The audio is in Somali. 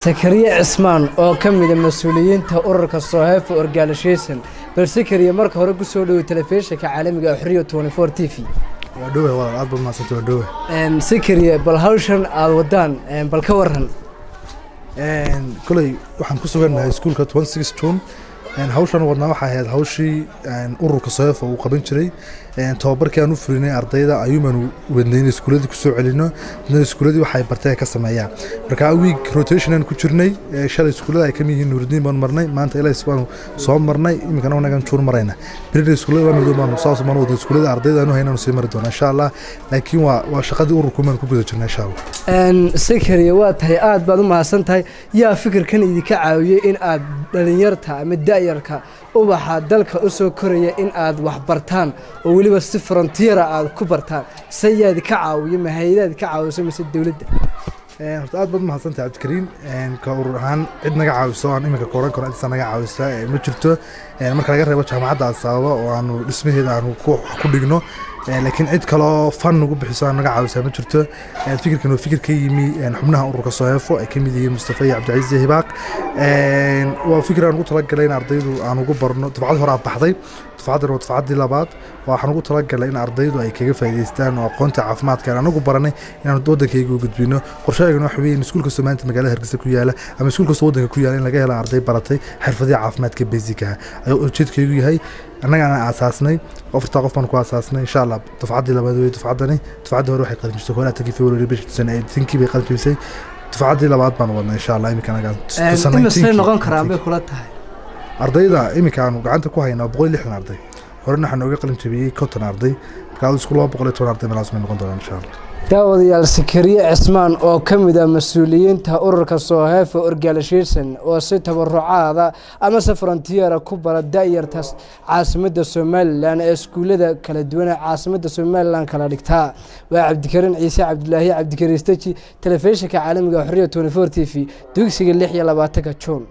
Sakariya Cismaan oo ka mid ah mas'uuliyiinta ururka Sohefo Organization bal Sakariya marka hore ku soo dhaw telefishinka caalamiga ah Xuriyo 24 TV waa dhaw waa aad ma santo dhaw Sakariya bal hawshan aad wadaan bal ka waran kulay waxaan ku suganahay iskuulka 26 June hawshan wadnaa waxa ahayd hawshii ururka Sohefo uu qaban jiray tababarkii aan u fulinay ardayda ayuuman wadnayn iskuuladii ku soo celino iskuuladii waxay bartay ka sameeyaan marka week rotation ku jirnay shalay iskuulada ay ka mid yihiin Nuuridiin baan marnay maanta ilaa isbaan soo marnay imikana wanagan juur marayna birida iskuulada aan wadaan soo soo marnay iskuulada ardayda aanu haynaan soo mari doona insha Allah laakiin waa shaqadii ururku man ku guda jirnay insha Allah Sakariya waa tahay aad baad u mahadsan tahay yaa fikirkan idinka caawiyay in aad dhalinyarta ama da'yarka ubaxa dalka u soo koraya in aad wax bartaan oo waliba si frontier aad ku bartaan sayid ka caawiyo mahayadaad ka caawiso mise dawladda horta aad baad mahadsantahay Cabdikariin ka urur ahaan cid naga caawiso aan imika kooran karo inta naga caawisa ma jirto marka laga reebo jaamacadda Asaba oo aanu dhismaheeda aanu ku dhigno laakiin cid kale oo fan ugu bixiso naga caawisa ma jirto fikirkan oo fikir ka yimi xubnaha ururka Sohefo ay ka mid yihiin Mustafa iyo Cabdicaziz Hibaaq waa fikir aan ugu talagalay in ardaydu aan ugu barno dafcad hore baxday dafcadii labaad waxaan ugu talagalay in ardaydu ay kaga faa'iideystaan oo aqoonta caafimaadka aan ugu baranay inaan wadankayga u gudbino qorshayagana waxa weeye in iskuulka Soomaaliya magaalada Hargeysa ku yaala ama iskuulka wadanka ku yaala in laga helo arday baratay xirfadaha caafimaadka basic ah ayuu ujeedkaygu yahay annagana asaasnay qofta qof baan ku asaasnay insha Allah dafcadii labaad way dafcadani dafcadii hore waxay qalin jirtay horaatagii February bishan ay tinkii bay qalin jirtay dafcadii labaad baan wadnaa insha Allah imika naga tusanay noqon karaan bay kula tahay ardayda imika aanu gacanta ku haynaa 160 arday horena waxaan uga qalin jabiyay 50 arday marka isku 210 arday malaasma noqon doona insha Allah daawadayaal Sakariya Cismaan oo ka mid ah mas'uuliyiinta ururka Sohefo Organization oo si tabarucaada ama frontier ku bara da'yarta caasimadda Soomaaliland ee iskuulada kala duwan ee caasimadda Soomaaliland kala dhigta waa Cabdikariin Ciise Cabdullaahi Cabdikariistaji telefishinka caalamiga ah Xuriyo 24 TV dugsiga 26 June